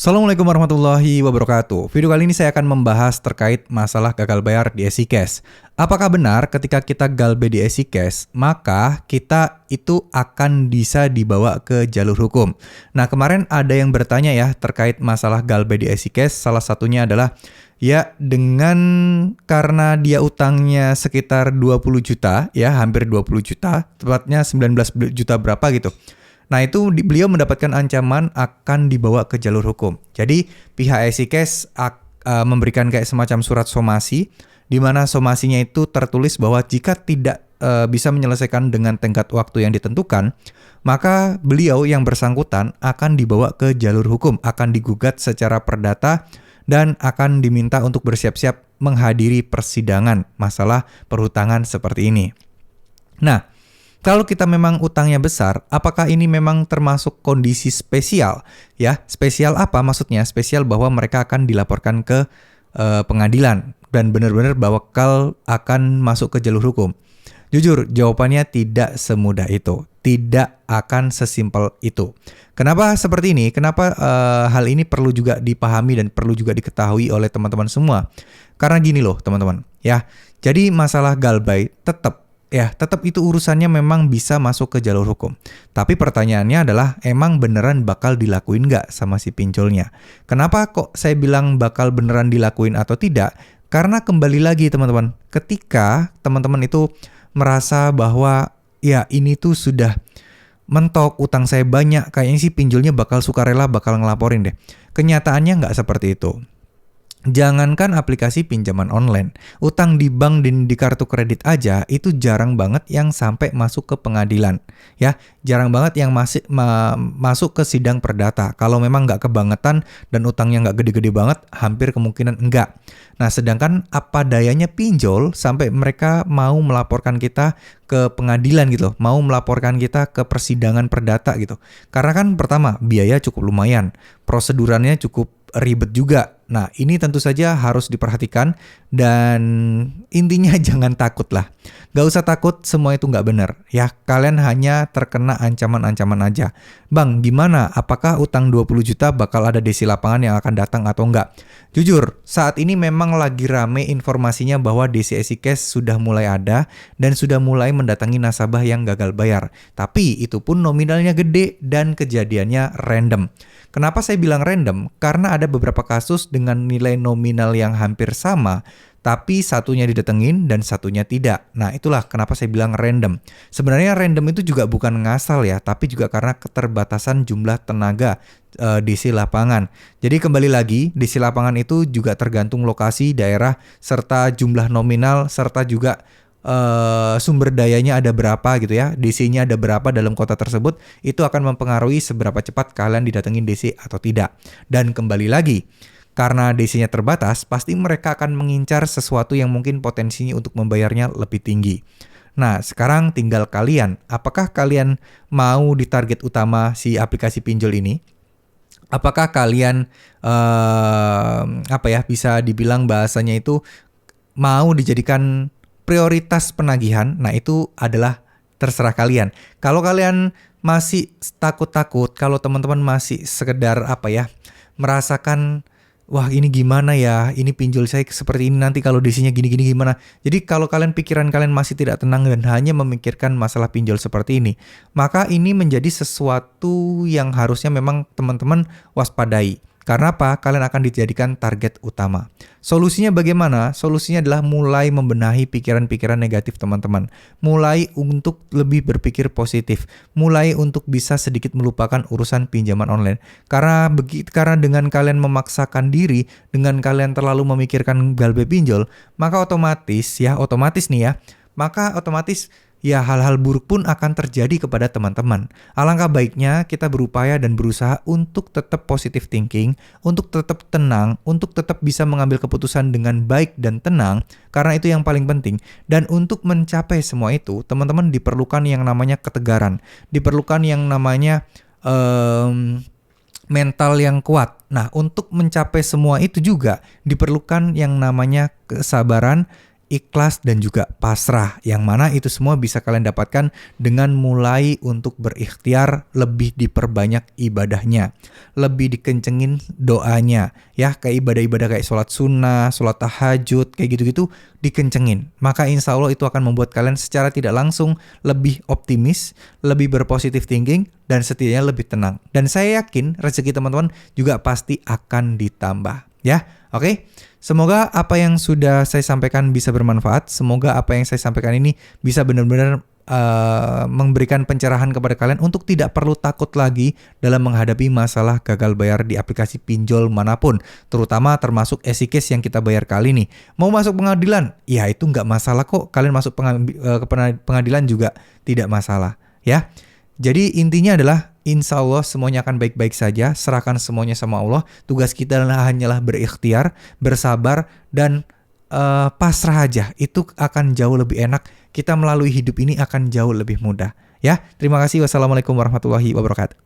Assalamualaikum warahmatullahi wabarakatuh. Video kali ini saya akan membahas terkait masalah gagal bayar di EasyCash. Apakah benar ketika kita galbe di EasyCash, maka kita itu akan bisa dibawa ke jalur hukum? Nah, kemarin ada yang bertanya ya terkait masalah galbe di EasyCash. Salah satunya adalah ya dengan karena dia utangnya sekitar 20 juta, ya hampir 20 juta, tepatnya 19 juta berapa gitu. Nah itu beliau mendapatkan ancaman akan dibawa ke jalur hukum. Jadi pihak EasyCash memberikan kayak semacam surat somasi, di mana somasinya itu tertulis bahwa jika tidak bisa menyelesaikan dengan tenggat waktu yang ditentukan, maka beliau yang bersangkutan akan dibawa ke jalur hukum, akan digugat secara perdata dan akan diminta untuk bersiap-siap menghadiri persidangan masalah perhutangan seperti ini. Nah, kalau kita memang utangnya besar, apakah ini memang termasuk kondisi spesial? Ya, spesial apa maksudnya? Spesial bahwa mereka akan dilaporkan ke pengadilan dan benar-benar bakal akan masuk ke jalur hukum. Jujur, jawabannya tidak semudah itu. Tidak akan sesimpel itu. Kenapa seperti ini? Kenapa hal ini perlu juga dipahami dan perlu juga diketahui oleh teman-teman semua? Karena gini loh, teman-teman. Ya, jadi masalah galbay tetap itu urusannya memang bisa masuk ke jalur hukum. Tapi pertanyaannya adalah emang beneran bakal dilakuin nggak sama si pinjolnya? Kenapa kok saya bilang bakal beneran dilakuin atau tidak? Karena kembali lagi teman-teman, ketika teman-teman itu merasa bahwa ya ini tuh sudah mentok, utang saya banyak, kayaknya sih pinjolnya bakal sukarela bakal ngelaporin deh. Kenyataannya nggak seperti itu. Jangankan aplikasi pinjaman online, utang di bank dan di kartu kredit aja itu jarang banget yang sampai masuk ke pengadilan. Ya, jarang banget yang masuk ke sidang perdata. Kalau memang nggak kebangetan dan utangnya nggak gede-gede banget, hampir kemungkinan enggak. Nah, sedangkan apa dayanya pinjol sampai mereka mau melaporkan kita ke pengadilan gitu, mau melaporkan kita ke persidangan perdata gitu. Karena kan pertama, biaya cukup lumayan, prosedurannya cukup ribet juga. Nah, ini tentu saja harus diperhatikan dan intinya jangan takut lah. Gak usah takut, semua itu gak benar. Ya, kalian hanya terkena ancaman-ancaman aja. Bang, gimana? Apakah utang 20 juta bakal ada DC lapangan yang akan datang atau enggak? Jujur, saat ini memang lagi rame informasinya bahwa DC EasyCash sudah mulai ada dan sudah mulai mendatangi nasabah yang gagal bayar. Tapi itu pun nominalnya gede dan kejadiannya random. Kenapa saya bilang random? Karena ada beberapa kasus dengan nilai nominal yang hampir sama, tapi satunya didatengin dan satunya tidak. Nah, itulah kenapa saya bilang random. Sebenarnya random itu juga bukan ngasal ya, tapi juga karena keterbatasan jumlah tenaga DC lapangan. Jadi kembali lagi, DC lapangan itu juga tergantung lokasi, daerah, serta jumlah nominal, serta juga sumber dayanya ada berapa gitu ya, DC-nya ada berapa dalam kota tersebut, itu akan mempengaruhi seberapa cepat kalian didatengin DC atau tidak. Dan kembali lagi, karena DC-nya terbatas, pasti mereka akan mengincar sesuatu yang mungkin potensinya untuk membayarnya lebih tinggi. Nah, sekarang tinggal kalian, apakah kalian mau di target utama si aplikasi pinjol ini? Apakah kalian bisa dibilang bahasanya itu mau dijadikan prioritas penagihan? Nah, itu adalah terserah kalian. Kalau kalian masih takut-takut, kalau teman-teman masih sekedar merasakan wah ini gimana ya, ini pinjol saya seperti ini, nanti kalau DC-nya gini-gini gimana. Jadi kalau pikiran kalian masih tidak tenang dan hanya memikirkan masalah pinjol seperti ini, maka ini menjadi sesuatu yang harusnya memang teman-teman waspadai. Karena apa? Kalian akan dijadikan target utama. Solusinya bagaimana? Solusinya adalah mulai membenahi pikiran-pikiran negatif teman-teman. Mulai untuk lebih berpikir positif. Mulai untuk bisa sedikit melupakan urusan pinjaman online. Karena dengan kalian memaksakan diri, dengan kalian terlalu memikirkan galbe pinjol, maka otomatis hal-hal buruk pun akan terjadi kepada teman-teman. Alangkah baiknya kita berupaya dan berusaha untuk tetap positive thinking, untuk tetap tenang, untuk tetap bisa mengambil keputusan dengan baik dan tenang, karena itu yang paling penting. Dan untuk mencapai semua itu, teman-teman diperlukan yang namanya ketegaran, diperlukan yang namanya mental yang kuat. Nah, untuk mencapai semua itu juga diperlukan yang namanya kesabaran, ikhlas dan juga pasrah. Yang mana itu semua bisa kalian dapatkan dengan mulai untuk berikhtiar, lebih diperbanyak ibadahnya, lebih dikencengin doanya. Ya, kayak ibadah-ibadah kayak sholat sunnah, sholat tahajud, kayak gitu-gitu dikencengin. Maka insya Allah itu akan membuat kalian secara tidak langsung lebih optimis, lebih berpositif thinking, dan setidaknya lebih tenang. Dan saya yakin rezeki teman-teman juga pasti akan ditambah. Ya, oke. Semoga apa yang sudah saya sampaikan bisa bermanfaat. Semoga apa yang saya sampaikan ini bisa benar-benar memberikan pencerahan kepada kalian untuk tidak perlu takut lagi dalam menghadapi masalah gagal bayar di aplikasi pinjol manapun, terutama termasuk EasyCash yang kita bayar kali ini. Mau masuk pengadilan, ya itu nggak masalah kok. Kalian masuk ke pengadilan juga tidak masalah, ya. Jadi intinya adalah insya Allah semuanya akan baik-baik saja. Serahkan semuanya sama Allah. Tugas kita hanyalah berikhtiar, bersabar, dan pasrah aja. Itu akan jauh lebih enak. Kita melalui hidup ini akan jauh lebih mudah. Ya, terima kasih. Wassalamualaikum warahmatullahi wabarakatuh.